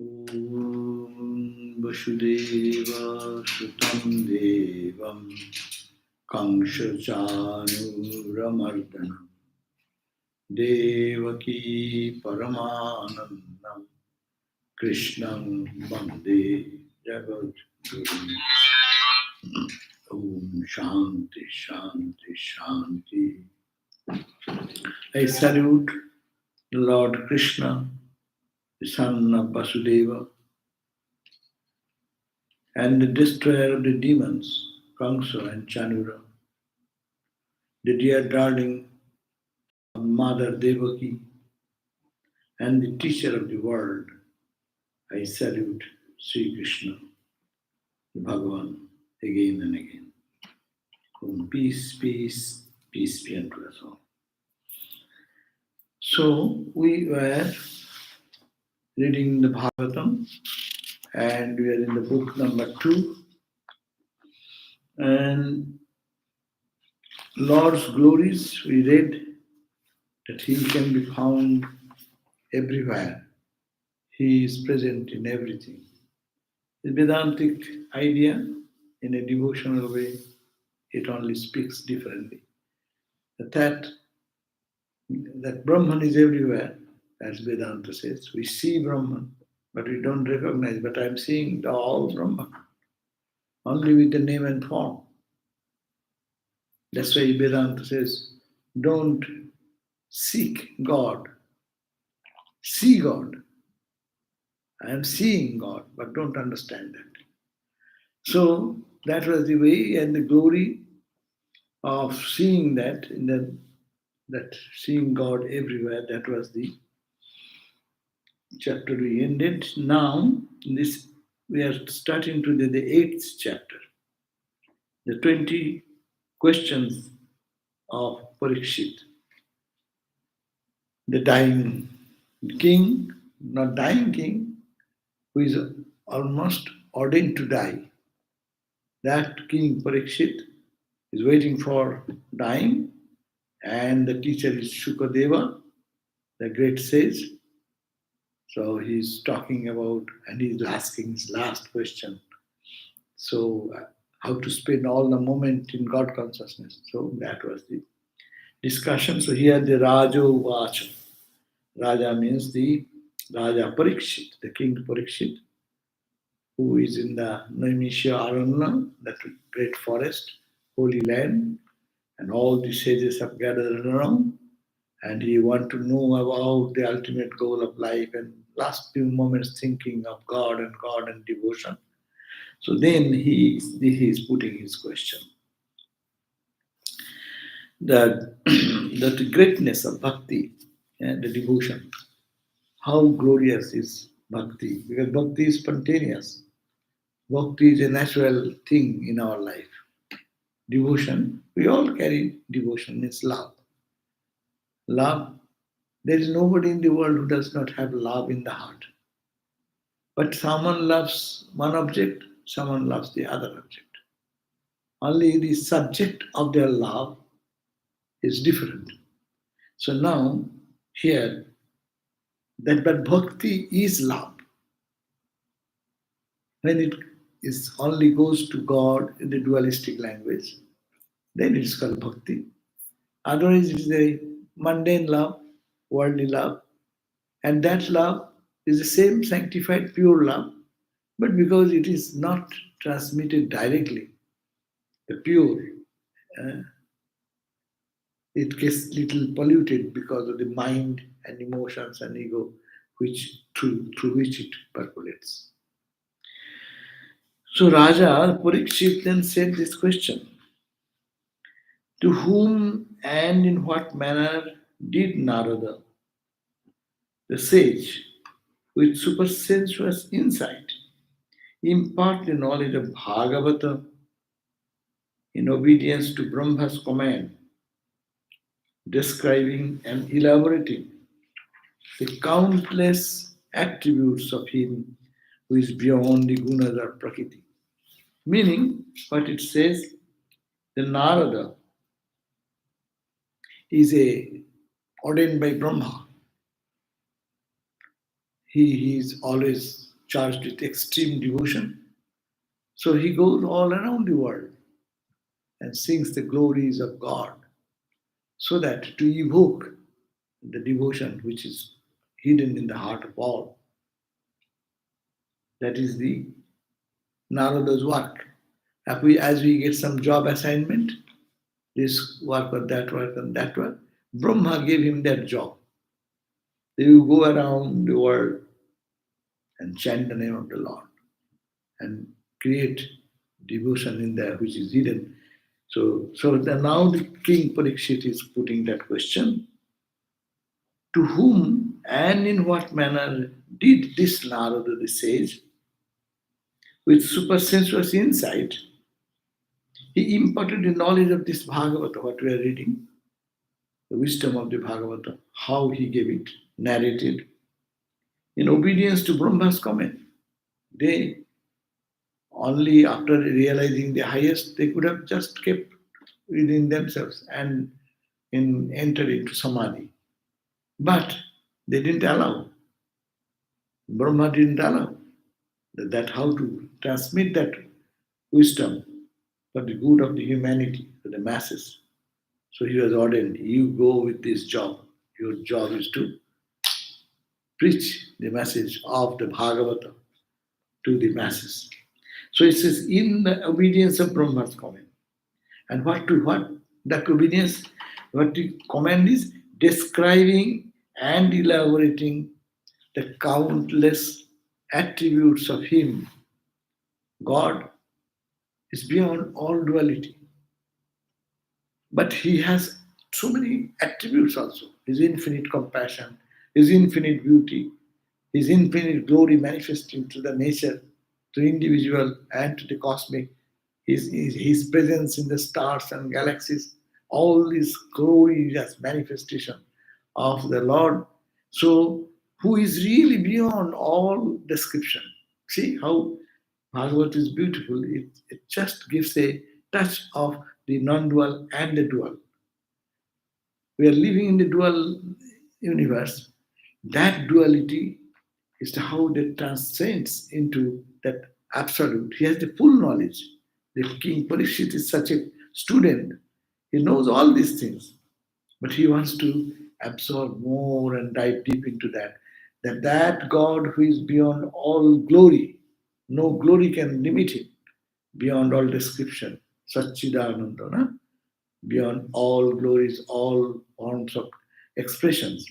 Om Vasudeva Sutam Devam Kamsa Chanuramardanam Devaki Paramanandam Krishnam Bande Jagat Guru. Om Shanti Shanti Shanti. I salute Lord Krishna, the son of Vasudeva, and the destroyer of the demons, Kamsa and Chanura, the dear darling of Mother Devaki, and the teacher of the world. I salute Sri Krishna, the Bhagavan, again and again. Peace, peace, peace be unto us all. So we were reading the Bhagavatam, and we are in the book number 2. And Lord's glories, we read that He can be found everywhere. He is present in everything. The Vedantic idea, in a devotional way, it only speaks differently. That Brahman is everywhere, as Vedanta says. We see Brahman, but we don't recognize. But I'm seeing the all Brahman, only with the name and form. That's why Vedanta says, don't seek God, see God. I am seeing God, but don't understand that. So that was the way and the glory of seeing that, that seeing God everywhere. That was the chapter we ended. Now, we are starting to the 8th chapter, the 20 questions of Parikshit, the dying king, not dying king, who is almost ordained to die. That king Parikshit is waiting for dying, and the teacher is Shukadeva, the great sage. So he's talking about, and he's asking his last question. So, how to spend all the moment in God consciousness. So that was the discussion. So here the Rajo Vacha. Raja means the Raja Parikshit, the king Parikshit, who is in the Naimisha Aranya, that great forest, holy land, and all the sages have gathered around, and he want to know about the ultimate goal of life, and last few moments thinking of God and devotion. So then he is putting his question. That the greatness of bhakti and the devotion, how glorious is bhakti, because bhakti is spontaneous. Bhakti is a natural thing in our life. Devotion, we all carry devotion, it's love. Love, there is nobody in the world who does not have love in the heart. But someone loves one object, someone loves the other object. Only the subject of their love is different. So now, here, but bhakti is love. When it is only goes to God in the dualistic language, then it is called bhakti. Otherwise, it is a mundane love, worldly love, and that love is the same sanctified, pure love, but because it is not transmitted directly, the pure, uh, it gets little polluted because of the mind and emotions and ego, which through which it percolates. So Raja Parikshit then said this question: to whom and in what manner did Narada, the sage, with supersensuous insight, impart the knowledge of Bhagavatam in obedience to Brahma's command, describing and elaborating the countless attributes of him who is beyond the gunas or prakriti? Meaning, what it says, the Narada is a ordained by Brahma. He is always charged with extreme devotion. So he goes all around the world and sings the glories of God so that to evoke the devotion which is hidden in the heart of all. That is the Narada's work. As we get some job assignment, this work or that work and that work, Brahma gave him that job. They will go around the world and chant the name of the Lord and create devotion in there which is hidden. Now the king Parikshit is putting that question: to whom and in what manner did this Narada, the sage, with supersensuous insight, he imparted the knowledge of this Bhagavata, what we are reading, the wisdom of the Bhagavata, how he gave it, narrated, in obedience to Brahma's comment. They only after realizing the highest, they could have just kept within themselves and entered into samadhi. But they didn't allow. Brahma didn't allow that how to transmit that wisdom for the good of the humanity, for the masses. So he was ordained, you go with this job. Your job is to preach the message of the Bhagavata to the masses. So it says, in the obedience of Brahma's command. And what that obedience, what the command is, describing and elaborating the countless attributes of him. God is beyond all duality. But he has so many attributes also. His infinite compassion, his infinite beauty, his infinite glory manifesting to the nature, to individual and to the cosmic, his presence in the stars and galaxies, all this glory as manifestation of the Lord. So, who is really beyond all description. See how Bhagavad is beautiful. It just gives a touch of the non-dual and the dual. We are living in the dual universe. That duality is how that transcends into that absolute. He has the full knowledge. The king Parikshit is such a student. He knows all these things, but he wants to absorb more and dive deep into that. That God who is beyond all glory, no glory can limit him, beyond all description. Satchidananda, na? Beyond all glories, all forms of expressions.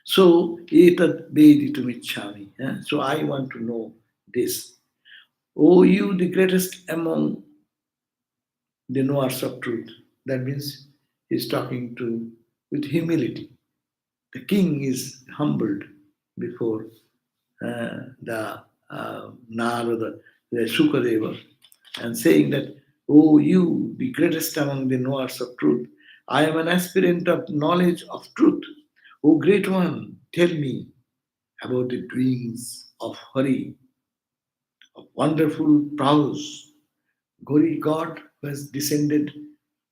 So, etat veditum ichchami. So, I want to know this. O you, the greatest among the knowers of truth. That means he's talking to with humility. The king is humbled before the Narada, the Shukadeva, and saying that, O you, the greatest among the knowers of truth, I am an aspirant of knowledge of truth. O great one, tell me about the doings of Hari, of wonderful prowess. Gori God who has descended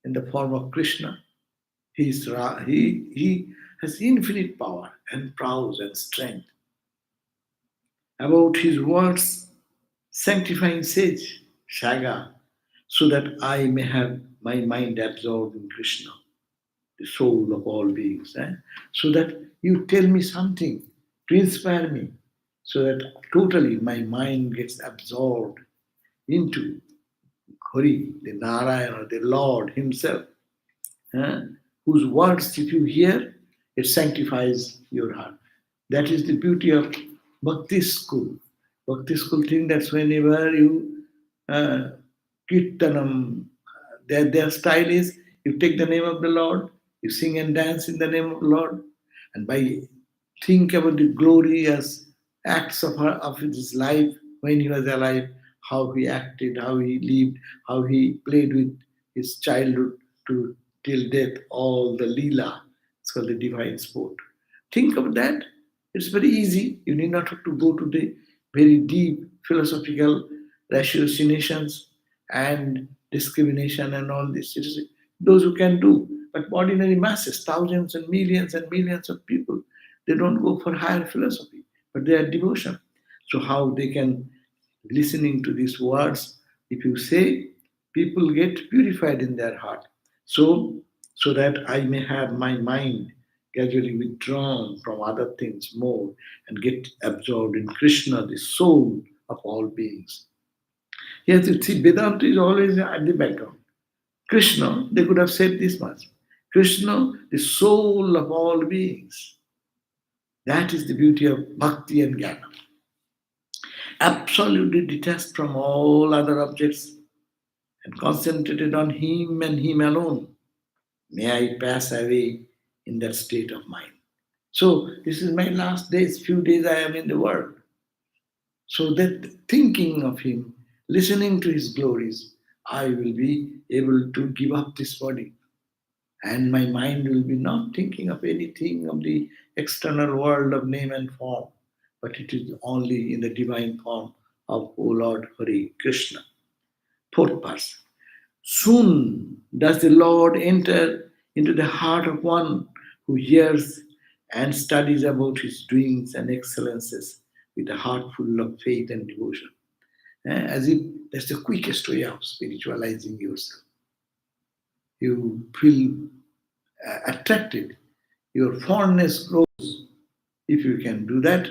in the form of Krishna. He has infinite power and prowess and strength. About his words, sanctifying sage, Shaga, so that I may have my mind absorbed in Krishna, the soul of all beings. So that you tell me something to inspire me, so that totally my mind gets absorbed into Hari, the Narayana, the Lord Himself, whose words, if you hear, it sanctifies your heart. That is the beauty of Bhakti school. Bhakti school thing, that's whenever you uh, kirtanam, their style is you take the name of the Lord, you sing and dance in the name of the Lord, and by think about the glorious acts of his life when he was alive, how he acted, how he lived, how he played with his childhood to till death, all the Leela. It's called the divine sport. Think of that. It's very easy. You need not have to go to the very deep philosophical ratiocinations and discrimination and all this. It is those who can do. But ordinary masses, thousands and millions of people, they don't go for higher philosophy, but they are devotion. So how they can listening to these words, if you say, people get purified in their heart. So so that I may have my mind gradually withdrawn from other things more and get absorbed in Krishna, the soul of all beings. Yes, you see, Vedanta is always at the background. Krishna, they could have said this much. Krishna, the soul of all beings. That is the beauty of bhakti and jnana. Absolutely detached from all other objects and concentrated on Him and Him alone. May I pass away in that state of mind. So, this is my last days, few days I am in the world. So that thinking of Him, listening to His glories, I will be able to give up this body. And my mind will be not thinking of anything of the external world of name and form, but it is only in the divine form of O Lord Hari Krishna. Fourth verse. Soon does the Lord enter into the heart of one who hears and studies about his doings and excellences with a heart full of faith and devotion. As if that's the quickest way of spiritualizing yourself. You feel attracted, your fondness grows. If you can do that,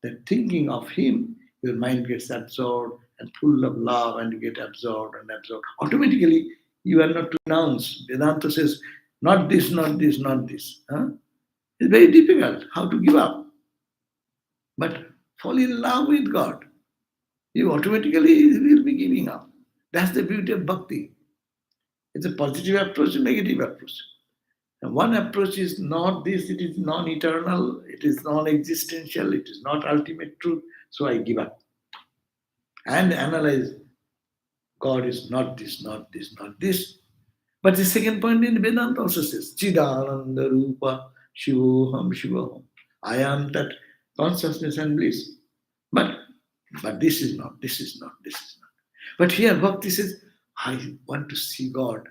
that thinking of Him, your mind gets absorbed and full of love, and you get absorbed and absorbed. Automatically, you are not to renounce. Vedanta says, not this, not this, not this. Huh? It's very difficult how to give up. But fall in love with God. You automatically will be giving up. That's the beauty of bhakti. It's a positive approach and negative approach. And one approach is not this, it is non eternal, it is non existential, it is not ultimate truth, so I give up. And analyze God is not this, not this, not this. But the second point in Vedanta also says, Chidananda Rupa Shivoham Shivoham. I am that consciousness and bliss. But but this is not, this is not, this is not. But here Bhakti says, I want to see God.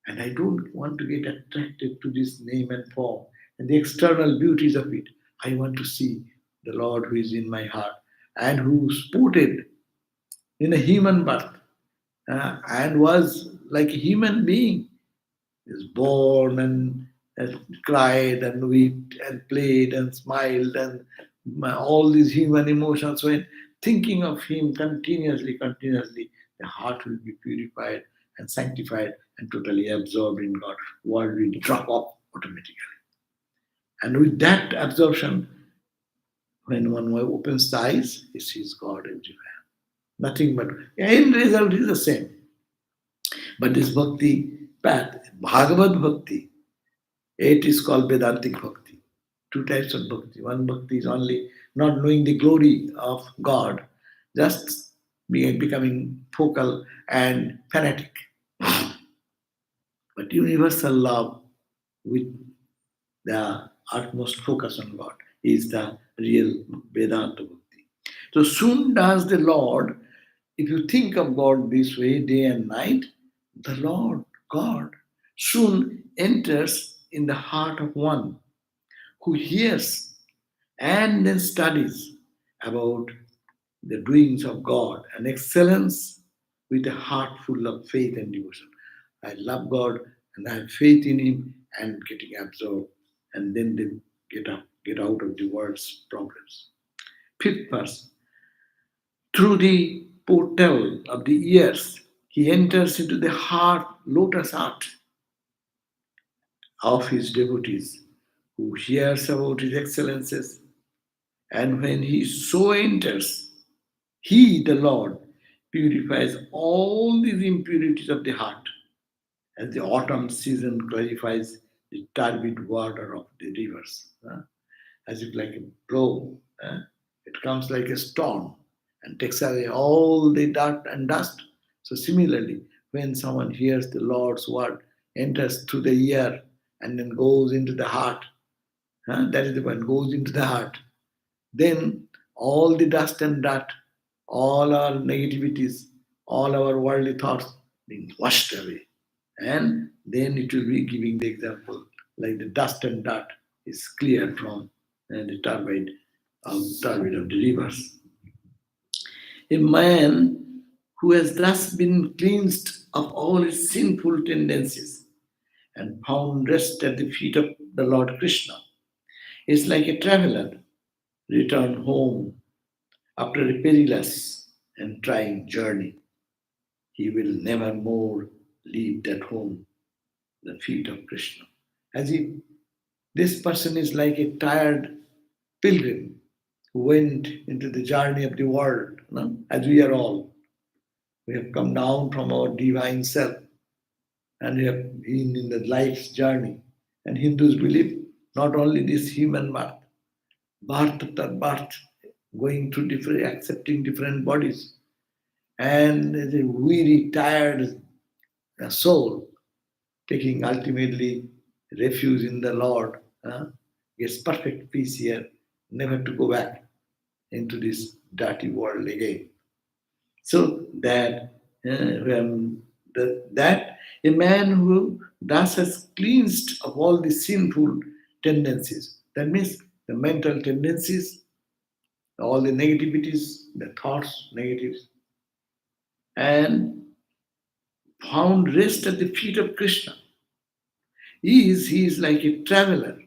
And I don't want to get attracted to this name and form and the external beauties of it. I want to see the Lord who is in my heart and who sported in a human birth and was like a human being. He was born and cried and wept and played and smiled and all these human emotions. When thinking of Him continuously, the heart will be purified and sanctified and totally absorbed in God. World will drop off automatically. And with that absorption, when one opens the eyes, he sees God everywhere. Nothing but end result is the same. But this bhakti path, Bhagavad Bhakti, it is called Vedantic Bhakti. Two types of bhakti. One bhakti is only not knowing the glory of God, just becoming focal and fanatic. But universal love with the utmost focus on God is the real Vedanta Bhakti. So soon does the Lord, if you think of God this way, day and night, the Lord, God, soon enters in the heart of one who hears and then studies about the doings of God and excellence with a heart full of faith and devotion. I love God and I have faith in Him and getting absorbed, and then they get out of the world's problems. Fifth verse. Through the portal of the ears, He enters into the heart, lotus heart of His devotees, who hears about His excellences. And when He so enters, He, the Lord, purifies all these impurities of the heart, as the autumn season clarifies the turbid water of the rivers. As if like a blow, it comes like a storm and takes away all the dirt and dust. So similarly, when someone hears the Lord's word, enters through the ear and then goes into the heart, that is the point, goes into the heart, then all the dust and dirt, all our negativities, all our worldly thoughts being washed away And then it will be giving the example like the dust and dirt is cleared from the turbid of the rivers. A man who has thus been cleansed of all his sinful tendencies and found rest at the feet of the Lord Krishna is like a traveler returned home after a perilous and trying journey. He will never more leave that home, the feet of Krishna. As if this person is like a tired pilgrim who went into the journey of the world, as we are all. We have come down from our divine self and we have been in the life's journey. And Hindus believe not only this human birth after birth, going through different, accepting different bodies, and the weary, tired soul taking ultimately refuge in the Lord, gets perfect peace here, never to go back into this dirty world again. So that a man who thus has cleansed of all the sinful tendencies, that means the mental tendencies, all the negativities, the thoughts, negatives, and found rest at the feet of Krishna. He is like a traveler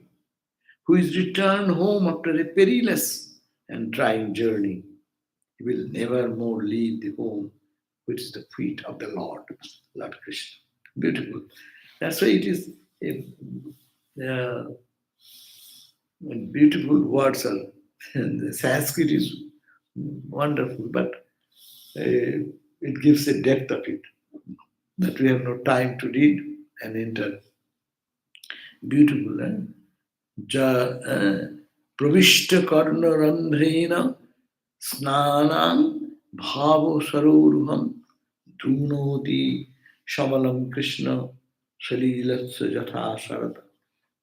who is returned home after a perilous and trying journey. He will never more leave the home which is the feet of the Lord Krishna. Beautiful. That's why it is uh, beautiful words are. And the Sanskrit is wonderful, but it gives a depth of it that we have no time to read and enter. Beautiful. Pravishta karna randhrena snanam bhavo saroruham dhunoti shamalam krishna shalilatsa jatha sharata.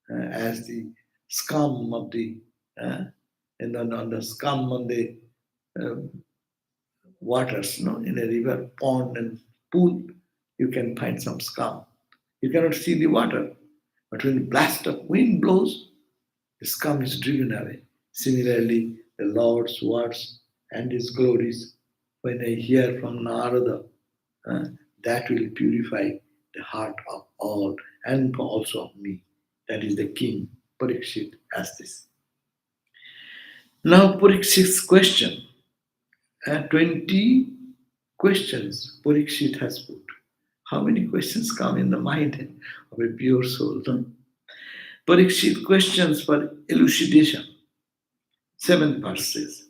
As the scum of the and on the scum on the uh, waters, in a river, pond, and pool, you can find some scum. You cannot see the water, but when the blast of wind blows, the scum is driven away. Similarly, the Lord's words and His glories, when I hear from Narada, uh, that will purify the heart of all and also of me. That is the king, Parikshit, as this. Now, Parikshit's question. 20 questions Parikshit has put. How many questions come in the mind of a pure soul? No? Parikshit questions for elucidation. 7th verse says,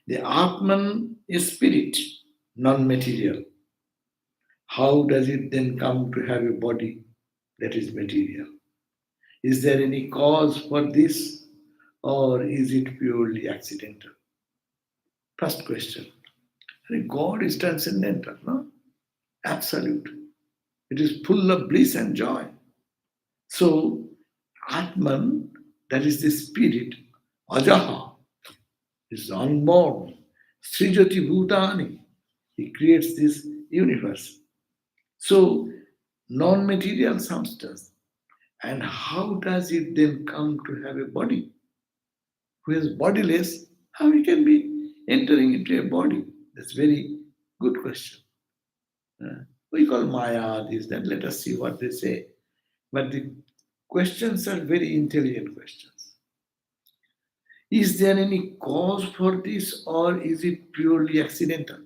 the Atman is spirit, non-material. How does it then come to have a body that is material? Is there any cause for this, or is it purely accidental? First question. God is transcendental, no? Absolute. It is full of bliss and joy. So, Atman, that is the spirit, Ajaha, is unborn. Srijati Bhutani, he creates this universe. So, non material substance. And how does it then come to have a body? Who is bodiless, how he can be entering into a body? That's very good question. We call Maya this, that. Let us see what they say. But the questions are very intelligent questions. Is there any cause for this, or is it purely accidental?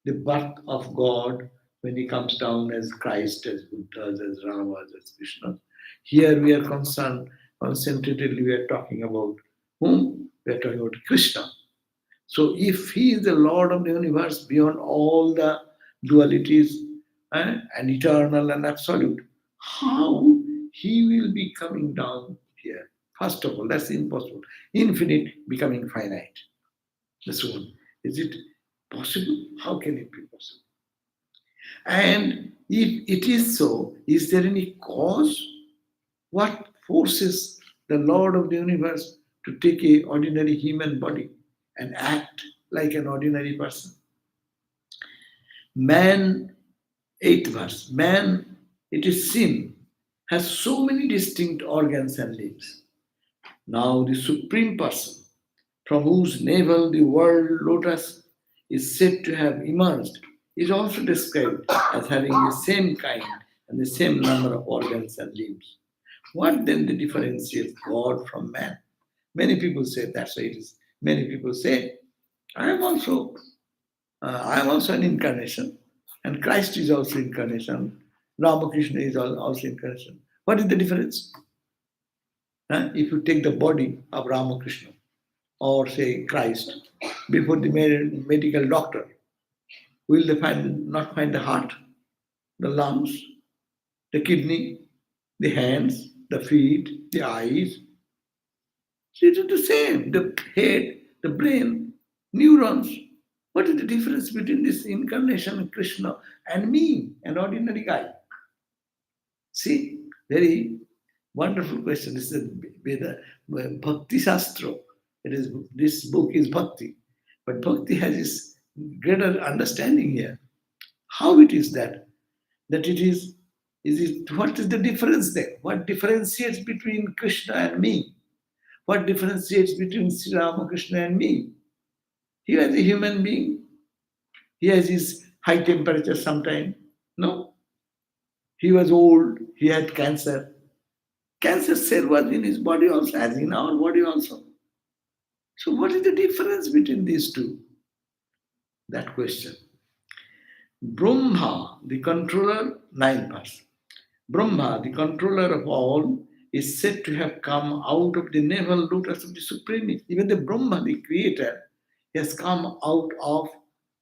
The birth of God when He comes down as Christ, as Buddha, as Rama, as Krishna. Here we are concentratedly we are talking about whom? We are talking about Krishna. So if He is the Lord of the universe beyond all the dualities and eternal and absolute, how He will be coming down here? First of all, that's impossible. Infinite becoming finite. That's one. Is it possible? How can it be possible? And if it is so, is there any cause? What forces the Lord of the universe to take a ordinary human body and act like an ordinary person? Man, 8th verse, man it is seen, has so many distinct organs and limbs. Now, the Supreme Person, from whose navel the world lotus is said to have emerged, is also described as having the same kind and the same number of organs and limbs. What then the differentiates God from man? Many people say that's why it is. Many people say, I am also an incarnation, and Christ is also incarnation. Ramakrishna is also incarnation. What is the difference? If you take the body of Ramakrishna or say Christ before the medical doctor, will they not find the heart, the lungs, the kidney, the hands, the feet, the eyes? So it is the same. The head, the brain, neurons. What is the difference between this incarnation Krishna and me, an ordinary guy? See, very wonderful question. This is Veda, Bhakti Shastra. This book is Bhakti. But Bhakti has this greater understanding here. How it is that what is the difference there? What differentiates between Krishna and me? What differentiates between Sri Ramakrishna and me? He was a human being. He has his high temperature sometime. No. He was old. He had cancer. Cancer cell was in his body also, as in our body also. So what is the difference between these two? That question. Brahma, the controller, 9 parts. Brahma, the controller of all, is said to have come out of the navel lotus of the Supreme. Even the Brahma, the creator, has come out of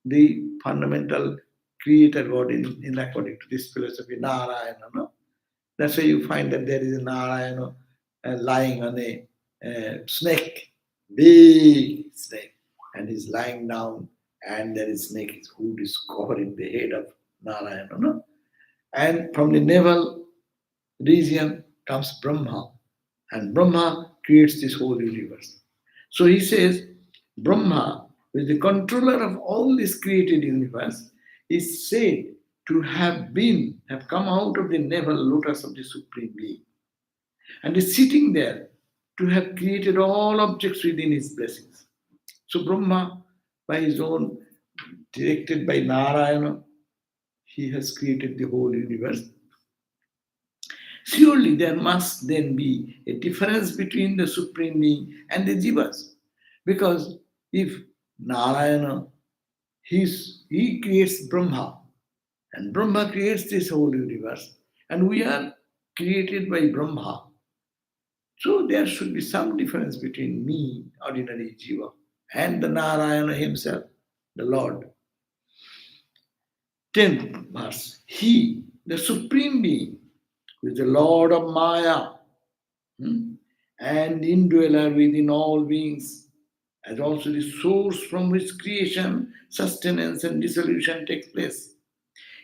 the fundamental creator God in according to this philosophy, Narayana. No? That's why you find that there is a Narayana lying on a snake, big snake, and he's lying down, and there is snake, his hood is covering the head of Narayana. No? And from the navel region comes Brahma, and Brahma creates this whole universe. So he says, Brahma, who is the controller of all this created universe, is said to have come out of the navel lotus of the Supreme Being, and is sitting there to have created all objects within his blessings. So Brahma, by his own, directed by Narayana, he has created the whole universe. Surely there must then be a difference between the Supreme Being and the Jivas. Because if Narayana, he creates Brahma, and Brahma creates this whole universe, and we are created by Brahma. So there should be some difference between me, ordinary Jiva, and the Narayana himself, the Lord. 10th verse. He, the Supreme Being, who is the Lord of Maya, and indweller within all beings, as also the source from which creation, sustenance, and dissolution takes place.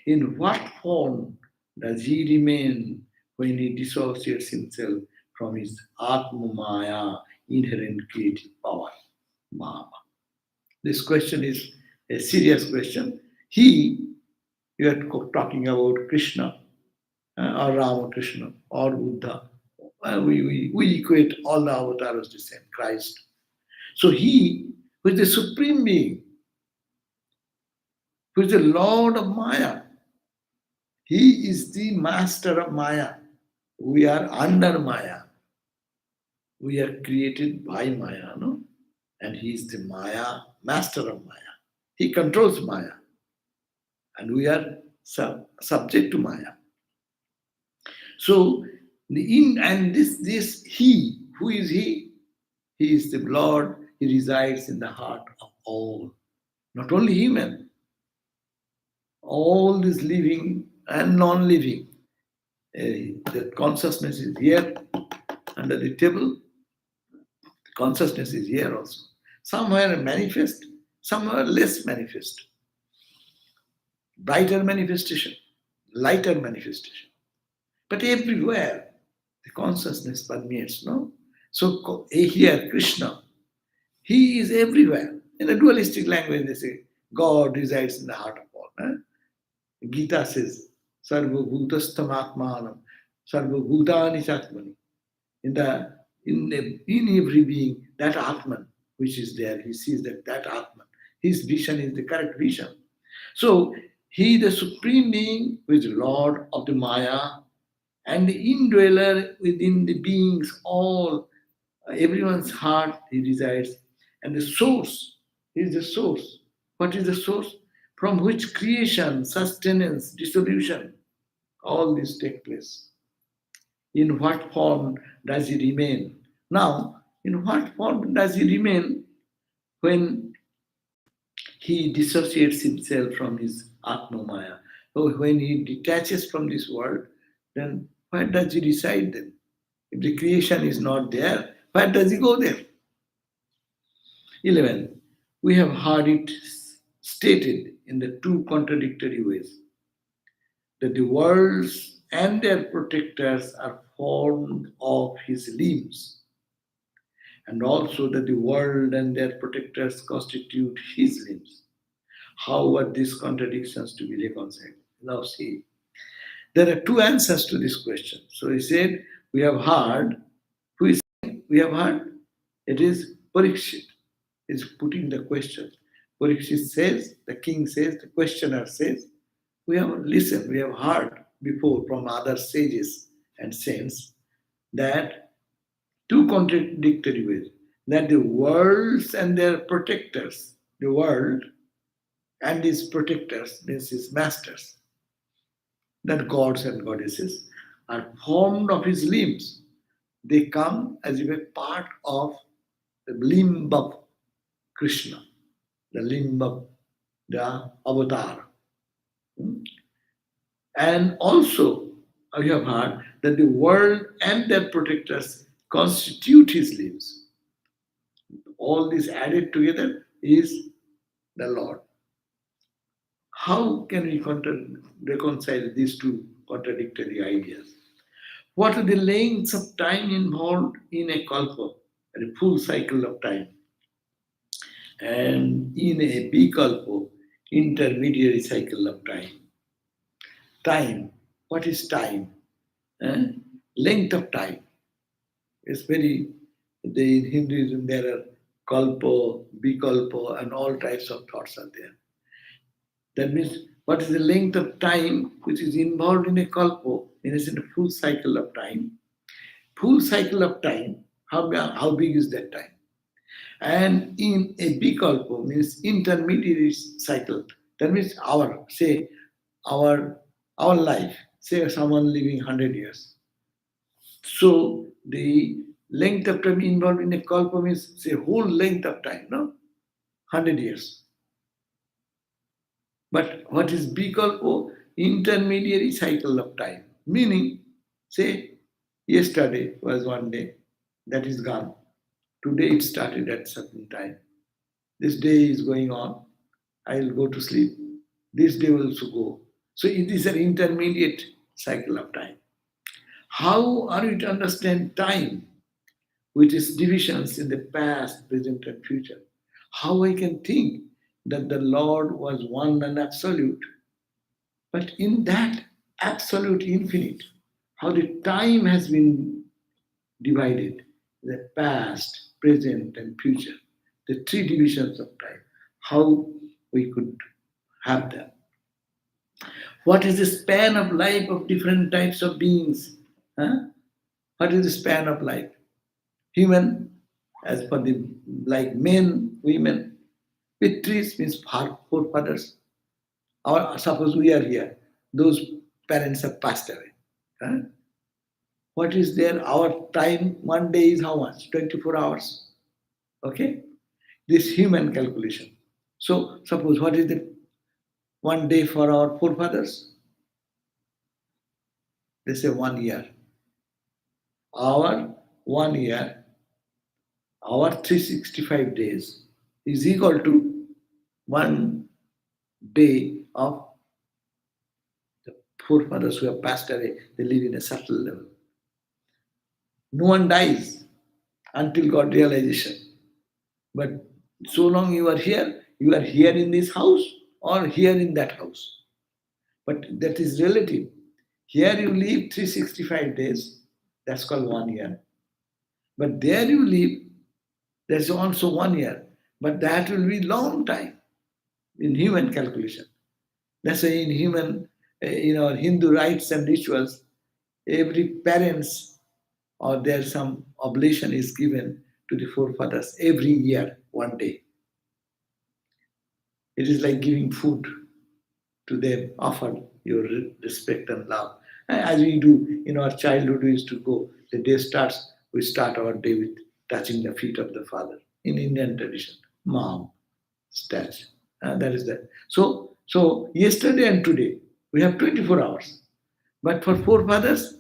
In what form does he remain when he dissociates himself from his Atma Maya, inherent creative power? Mama. This question is a serious question. You are talking about Krishna or Ramakrishna or Buddha. We equate all the avatars the same, Christ. So he, who is the Supreme Being, who is the Lord of Maya, he is the master of Maya. We are under Maya. We are created by Maya, no? And he is the Maya, master of Maya. He controls Maya. And we are subject to Maya. So, this he, who is he? He is the Lord. He resides in the heart of all, not only human, all this living and non-living. The consciousness is here under the table. The consciousness is here also. Somewhere manifest, somewhere less manifest. Brighter manifestation, lighter manifestation. But everywhere, the consciousness permeates, no? So here, Krishna, he is everywhere. In a dualistic language, they say, God resides in the heart of all. Gita says, Sarvabhutastam Atmanam, Sarvabhutani Satmani. In every being, that Atman which is there, he sees that Atman. His vision is the correct vision. So he, the supreme being, who is Lord of the Maya, and the indweller within the beings, all everyone's heart he resides, and the source, he is the source. What is the source? From which creation, sustenance, dissolution, all this take place. In what form does he remain? Now, in what form does he remain when he dissociates himself from his Atma Maya? So when he detaches from this world, then where does he reside then? If the creation is not there, where does he go there? 11. We have heard it stated in the two contradictory ways that the worlds and their protectors are formed of his limbs, and also that the world and their protectors constitute his limbs. How are these contradictions to be reconciled? Now, see, there are two answers to this question. So he said, we have heard, who is saying? We have heard, it is Parikshit, is putting the question. Parikshit says, the king says, the questioner says, we have listened, we have heard before from other sages and saints that two contradictory ways, that the worlds and their protectors, the world and its protectors, means his masters, that gods and goddesses are formed of his limbs. They come as if a part of the limb of Krishna, the limb of the avatar. And also, you have heard that the world and their protectors constitute his limbs. All this added together is the Lord. How can we reconcile these two contradictory ideas? What are the lengths of time involved in a kalpa, a full cycle of time? And in a bikalpa, intermediary cycle of time. Time, what is time? Length of time. It's very, in Hinduism there are kalpa, bikalpa, and all types of thoughts are there. That means what is the length of time which is involved in a kalpa, in a full cycle of time. Full cycle of time, how big is that time? And in a bikalpa means intermediary cycle. That means our life, say someone living 100 years. So the length of time involved in a kalpa means say whole length of time, no? 100 years. But what is bikalpa? Intermediary cycle of time. Meaning, say, yesterday was one day, that is gone. Today it started at certain time. This day is going on. I will go to sleep. This day will also go. So it is an intermediate cycle of time. How are we to understand time with its divisions in the past, present, and future? How I can think that the Lord was one and absolute, but in that absolute infinite, how the time has been divided, the past, present, and future, the three divisions of time, how we could have that. What is the span of life of different types of beings? Huh? What is the span of life? Human, as for the like men, women, Pitris means forefathers. Suppose we are here, those parents have passed away. Huh? What is there? Our time, one day is how much? 24 hours. Okay? This human calculation. So, suppose what is the one day for our forefathers? They say 1 year. Our 1 year, our 365 days is equal to 1 day of the forefathers who have passed away. They live in a subtle level. No one dies until God realization. But so long you are here in this house or here in that house. But that is relative. Here you live 365 days, that's called 1 year. But there you live, that's also 1 year. But that will be long time in human calculation. That's why in human, Hindu rites and rituals, every parents or there's some oblation is given to the forefathers every year, 1 day. It is like giving food to them, offer your respect and love. As we do in our childhood, we used to go, the day starts, we start our day with touching the feet of the father. In Indian tradition, mom, touch. That is that. So yesterday and today, we have 24 hours. But for forefathers,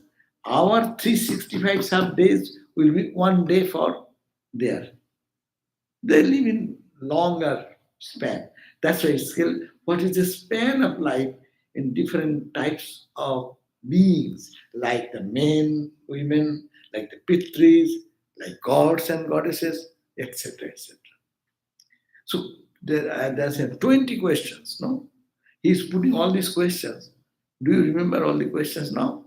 our 365 some days will be 1 day for there. They live in longer span. That's why skill. What is the span of life in different types of beings, like the men, women, like the pitris, like gods and goddesses, etc., etc. So there's 20 questions. No, he's putting all these questions. Do you remember all the questions now?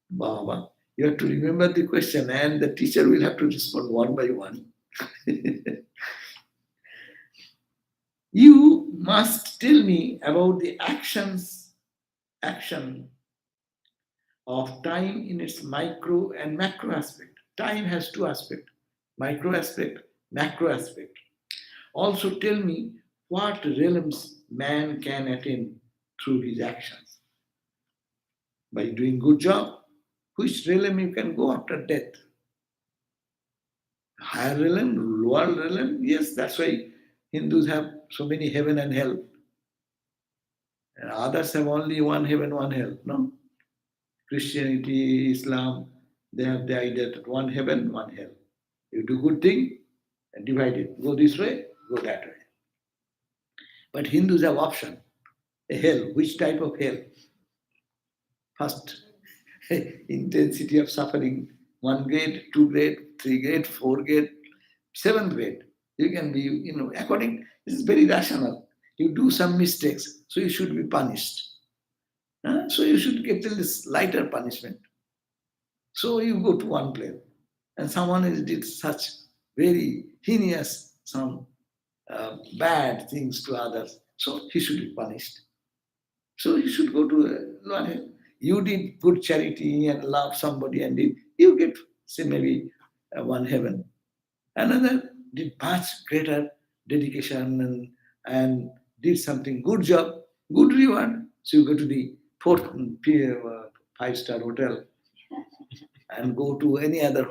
Baba, you have to remember the question, and the teacher will have to respond one by one. You must tell me about the action of time in its micro and macro aspect. Time has two aspects, micro aspect, macro aspect. Also tell me what realms man can attain through his actions. By doing good job, which realm you can go after death? Higher realm, lower realm? Yes, that's why Hindus have so many heaven and hell. And others have only one heaven, one hell. No? Christianity, Islam, they have the idea that one heaven, one hell. You do good thing and divide it. Go this way, go that way. But Hindus have option. A hell. Which type of hell? First, intensity of suffering. 1 grade, 2 grade, 3 grade, 4 grade, 7th grade. You can be, according, this is very rational. You do some mistakes, so you should be punished. So you should get this lighter punishment. So you go to one place, and someone has did such very heinous, some bad things to others, so he should be punished. So you should go to one heaven. You did good charity and love somebody, and you get, say, maybe one heaven. Another did much greater dedication and did something good job, good reward. So you go to the fourth five-star hotel and go to any other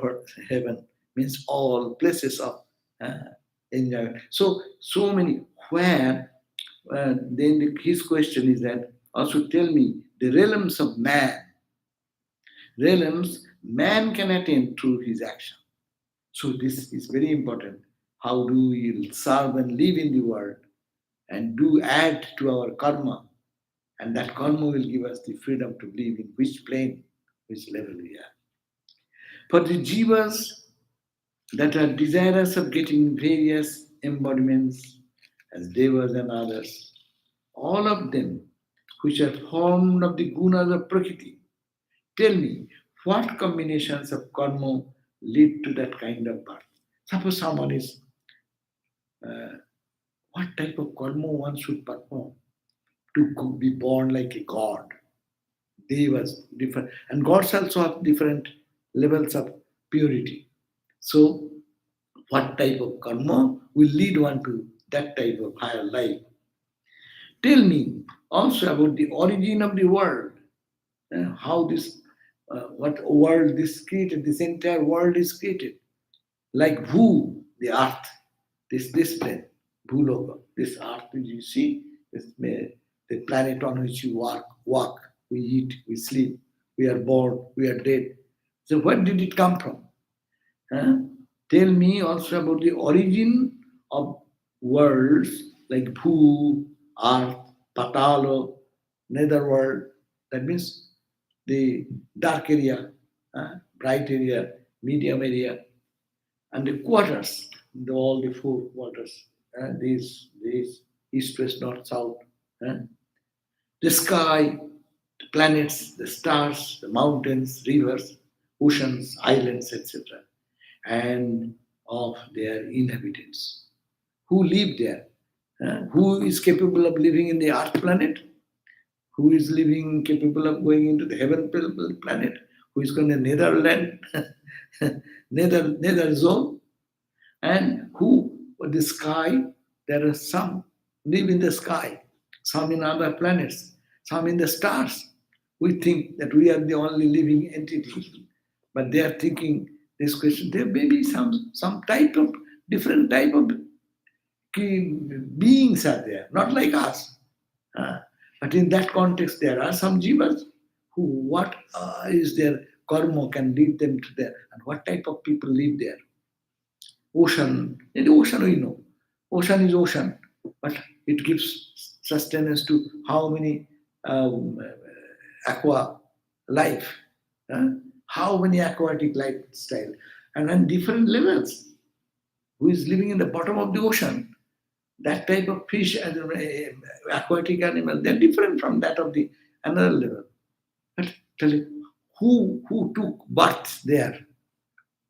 heaven, means all places of uh, enjoyment. So many. Where then his question is that also tell me the realms of man, realms man can attain through his action. So this is very important. How do we serve and live in the world and do add to our karma, and that karma will give us the freedom to live in which plane, which level we are. For the jivas that are desirous of getting various embodiments as devas and others, all of them which are formed of the gunas of Prakriti, tell me what combinations of karma lead to that kind of birth. Suppose someone is, what type of karma one should perform to be born like a god? Devas, different, and gods also have different levels of purity. So, what type of karma will lead one to that type of higher life? Tell me also about the origin of the world, how this, what world this created, this entire world is created. Like Bhu, the earth, this plane, Bhuloka, this earth which you see, the planet on which you walk, we eat, we sleep, we are born, we are dead. So where did it come from? Huh? Tell me also about the origin of worlds like Bhu, Earth, Patalo, Netherworld. That means the dark area, bright area, medium area, and the quarters, all the four quarters, these east, west, north, south. The sky, the planets, the stars, the mountains, rivers, oceans, islands, etc., and of their inhabitants. Who live there? Who is capable of living in the earth planet? Who is living capable of going into the heaven planet? Who is going to Netherland, nether zone? And who, the sky, there are some live in the sky, some in other planets, some in the stars. We think that we are the only living entity, but they are thinking this question. There may be some type of different type of beings are there, not like us. Uh, but in that context, there are some jivas who, what is their karma can lead them to there, and what type of people live there. Ocean, in the ocean we know, ocean is ocean, but it gives sustenance to how many aqua life, uh, how many aquatic lifestyle, and on different levels. Who is living in the bottom of the ocean? That type of fish and aquatic animal, they're different from that of the another level. But tell you, who took birth there?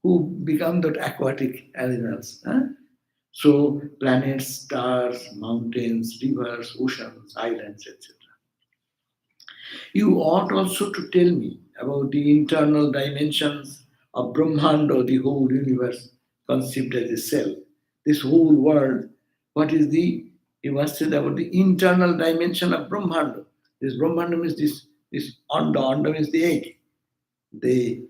Who become that aquatic animals? So planets, stars, mountains, rivers, oceans, islands, etc. You ought also to tell me about the internal dimensions of Brahmanda, the whole universe conceived as a cell. This whole world, what is the, you must say about the internal dimension of Brahmanda. This Brahmanda means this Anda means the egg. They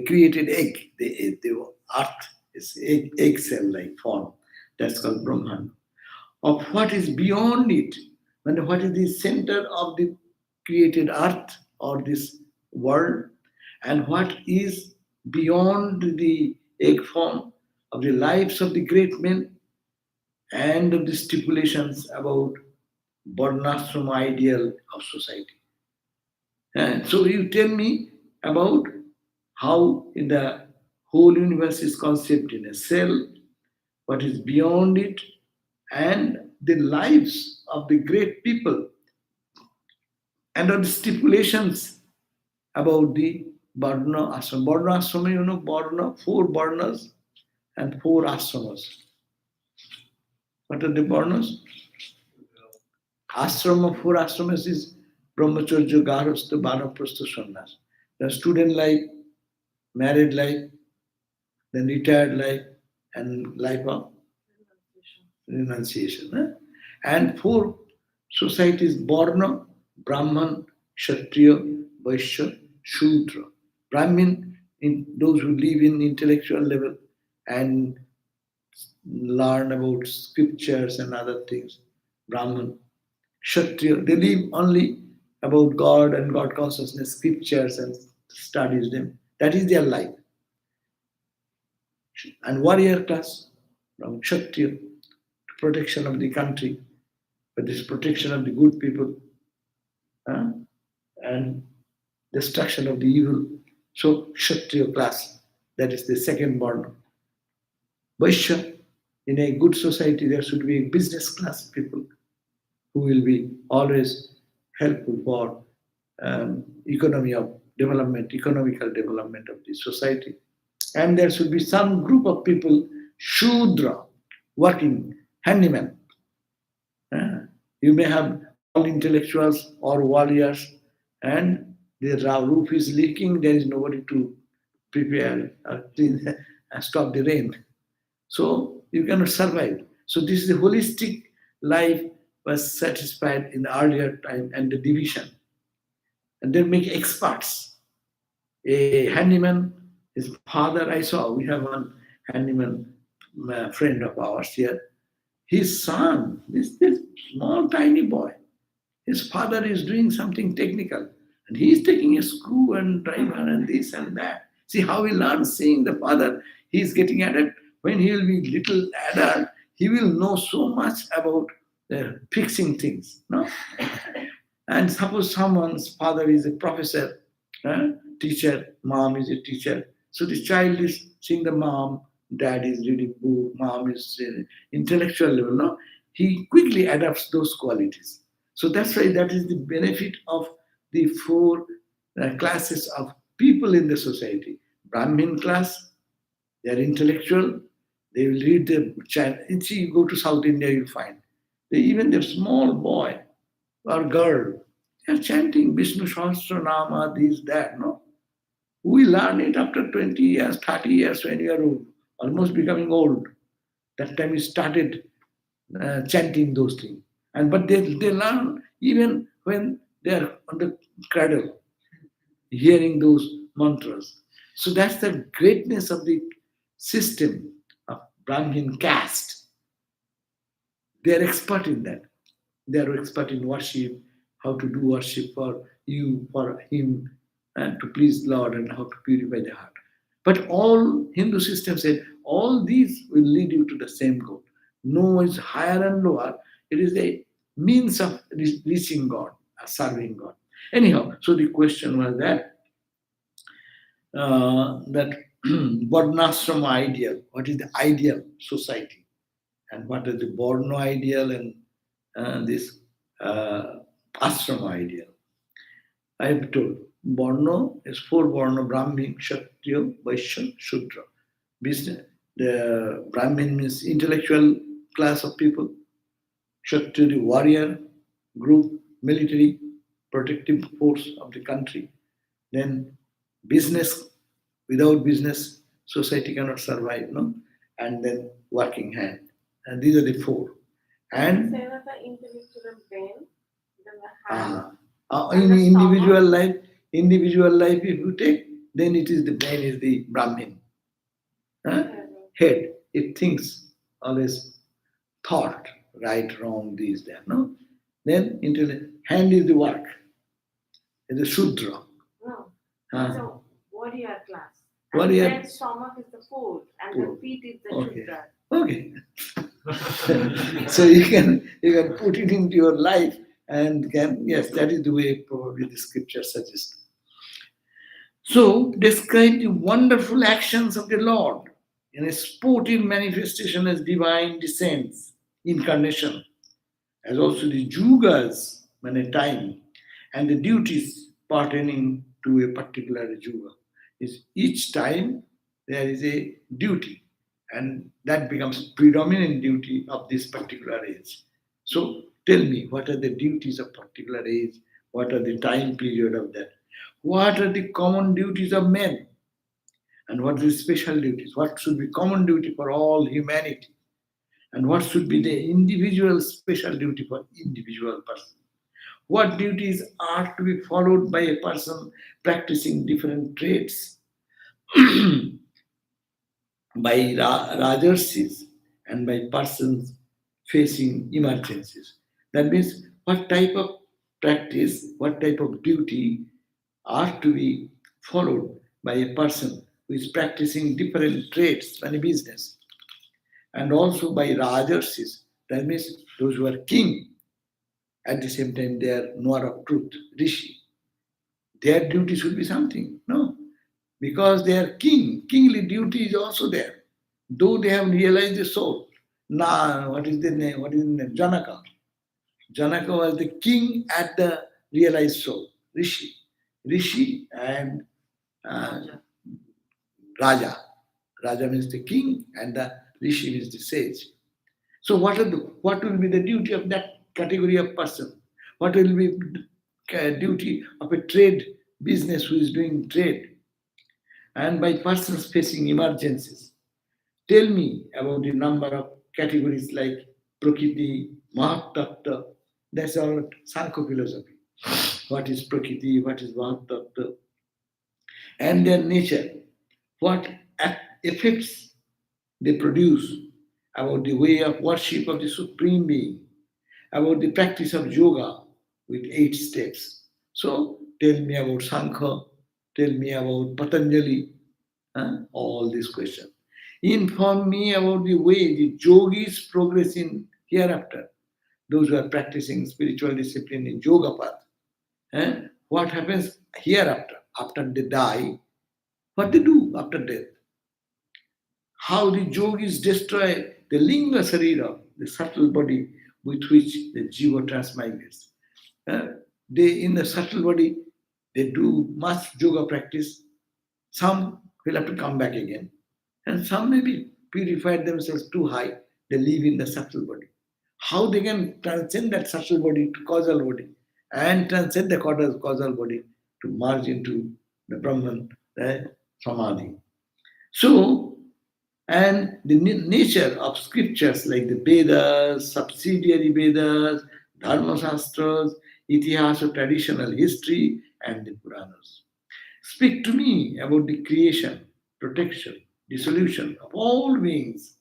created egg. The earth is egg cell like form. That's called Brahmanda. Of what is beyond it, and what is the center of the created earth or this world, and what is beyond the egg form of the lives of the great men and of the stipulations about Varnashrama ideal of society. And so you tell me about how in the whole universe is conceived in a cell, what is beyond it, and the lives of the great people, and of the stipulations about the Varna Ashrama. Varna Ashrama, you know, Varna, four Varnas and four Ashramas. What are the Varnas? Ashrama, four Ashramas is Brahmacharya, Garhastha, Vanaprastha, Sannyas. The student life, married life, then retired life, and life of renunciation. And four societies: Varna, Brahman, Kshatriya, Vaishya, Shudra. Brahmin, in those who live in intellectual level and learn about scriptures and other things. Brahman. Kshatriya, they live only about God and God consciousness, scriptures and studies them. That is their life. And warrior class, from Kshatriya, protection of the country, but this protection of the good people, and destruction of the evil. So Kshatriya class, that is the second born. Vaishya, in a good society, there should be a business class people who will be always helpful for economy of development, economical development of the society. And there should be some group of people, Shudra, working, handyman. You may have all intellectuals or warriors, and the roof is leaking, there is nobody to prepare, clean, stop the rain. So you cannot survive. So this is the holistic life was satisfied in the earlier time and the division. And they make experts. A handyman, his father, I saw, we have one handyman friend of ours here. His son, this small tiny boy, his father is doing something technical. And he is taking a screw and driver and this and that. See how he learns seeing the father, he is getting at it. When he will be little adult, he will know so much about fixing things. No? And suppose someone's father is a professor, teacher, mom is a teacher. So the child is seeing the mom, dad is reading book, mom is intellectual level. No? He quickly adapts those qualities. So that's why that is the benefit of the four classes of people in the society. Brahmin class, they are intellectual, they will read the chant. And see, you go to South India, you'll find. Even the small boy or girl, they are chanting Vishnu Sahasranama, this, that, no? We learn it after 20 years, 30 years when you are old, almost becoming old. That time we started chanting those things. But they learn even when they are on the cradle, hearing those mantras. So that's the greatness of the system of Brahmin caste. They are expert in that. They are expert in worship, how to do worship for you, for him, and to please Lord, and how to purify the heart. But all Hindu system said all these will lead you to the same goal. No is higher and lower. It is a means of reaching God, serving God. Anyhow, so the question was that Varnashrama ideal. What is the ideal society, and what is the Borno ideal, and this ashrama ideal? I have told Borno is four Borno: Brahmin, Kshatriya, Vaishya, Shudra. Business. The Brahmin means intellectual class of people. Kshatriya, warrior group, military, protective force of the country. Then business. Without business, society cannot survive, no? And then working hand. And these are the four. And Say that the intellectual brain, then the hand, in and the individual stomach. life, if you take, then it is the brain is the Brahmin. Huh? Head, it thinks always thought, right, wrong, this, that, no? Then hand is the work, is the Shudra. No. Huh? So warrior class. Warrior. And then stomach is the food, and the feet is the Okay. Shudra. Okay. So you can put it into your life, and can, yes, that is the way probably the scripture suggests. So describe the wonderful actions of the Lord in a sportive manifestation as divine descents, incarnation, as also the yugas, many time, and the duties pertaining to a particular yuga. Is each time there is a duty, and that becomes predominant duty of this particular age. So tell me, what are the duties of particular age? What are the time period of that? What are the common duties of men? And what are the special duties? What should be common duty for all humanity? And what should be the individual special duty for individual person? What duties are to be followed by a person practicing different trades, by rajarsis, and by persons facing emergencies? That means what type of practice, what type of duty are to be followed by a person who is practicing different trades and business, and also by rajarsis. That means those who are king. At the same time, they are knower of truth, rishi. Their duty should be something. No, because they are king. Kingly duty is also there. Though they have realized the soul. What is the name? What is the name? Janaka. Janaka was the king at the realized soul. Rishi. Rishi and uh, Raja. Raja means the king, and the Rishi means the sage. So what will be the duty of that category of person? What will be duty of a trade business who is doing trade? And by persons facing emergencies. Tell me about the number of categories like Prakriti, Mahatattva. That's our Sankhya philosophy. What is Prakriti? What is Mahatattva? And their nature. What effects they produce, about the way of worship of the Supreme Being, about the practice of yoga with 8 steps. So tell me about Sankhya, tell me about Patanjali, all these questions. Inform me about the way the yogis progress in hereafter, those who are practicing spiritual discipline in yoga path. What happens hereafter, after they die, what they do after death, how the yogis destroy the linga sarira, the subtle body with which the jiva transmigrates. Uh, They in the subtle body, they do much yoga practice. Some will have to come back again. And some maybe purified themselves too high. They live in the subtle body. How they can transcend that subtle body to causal body and transcend the causal body to merge into the Brahman, the Samadhi. So, and the nature of scriptures like the Vedas, subsidiary Vedas, Dharma Shastras, Itihasa, traditional history, and the Puranas. Speak to me about the creation, protection, dissolution of all beings,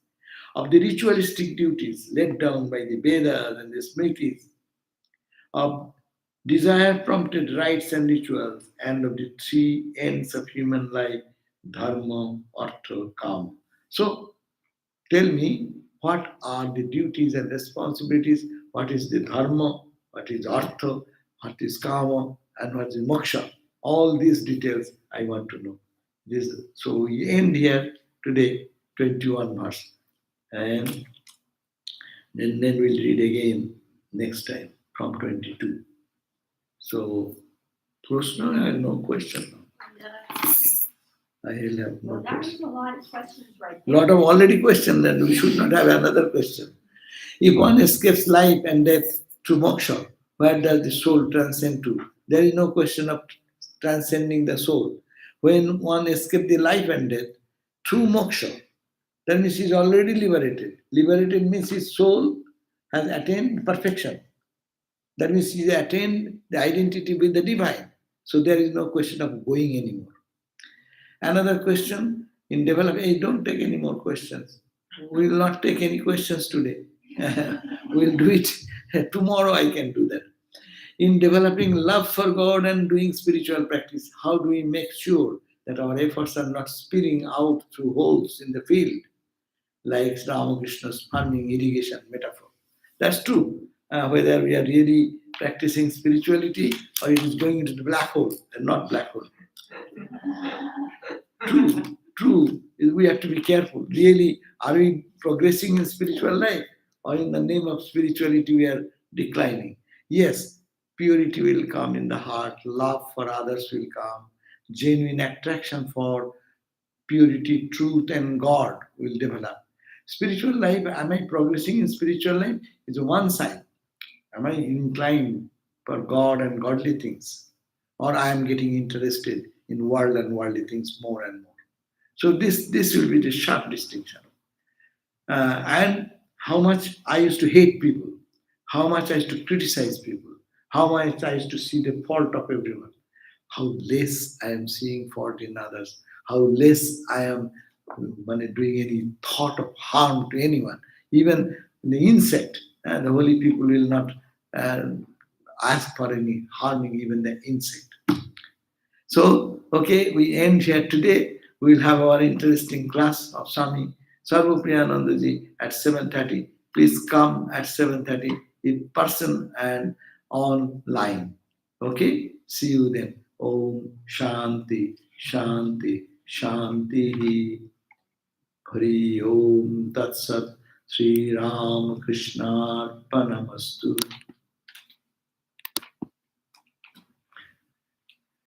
of the ritualistic duties laid down by the Vedas and the Smritis, of desire prompted rites and rituals, and of the three ends of human life dharma, artha, kama. So, tell me what are the duties and responsibilities, what is the dharma, what is artha, what is kama, and what is moksha. All these details I want to know. So we end here today, 21 verse. And then we'll read again next time from 22. So, Krishna, I have no question. I will have no Well, that was question. a lot of questions right A there. lot of already question, then we should not have another question. If one escapes life and death through moksha, where does the soul transcend to? There is no question of transcending the soul. When one escapes the life and death through moksha, that means he is already liberated. Liberated means his soul has attained perfection. That means he has attained the identity with the divine. So there is no question of going anymore. Another question in development, hey, don't take any more questions. We will not take any questions today. We'll do it tomorrow. I can do that. In developing love for God and doing spiritual practice, how do we make sure that our efforts are not spilling out through holes in the field, like Ramakrishna's farming irrigation metaphor? That's true. Whether we are really practicing spirituality or it is going into the black hole and not black hole. True. We have to be careful. Really, are we progressing in spiritual life? Or in the name of spirituality, we are declining? Yes, purity will come in the heart, love for others will come, genuine attraction for purity, truth, and God will develop. Spiritual life, am I progressing in spiritual life? Is one side. Am I inclined for God and godly things? Or I am getting interested in world and worldly things more and more. So this will be the sharp distinction. And how much I used to hate people, how much I used to criticize people, how much I used to see the fault of everyone, how less I am seeing fault in others, how less I am doing any thought of harm to anyone. Even the insect, the holy people will not uh, ask for any harming even the insect. So, okay, we end here today. We'll have our interesting class of Swami Sarvapriyanandaji at 7:30. Please come at 7:30 in person and online. Okay, see you then. Om Shanti, Shanti, Shanti. Hari Om Tat Sat. Sri Ram Krishna Panamastu.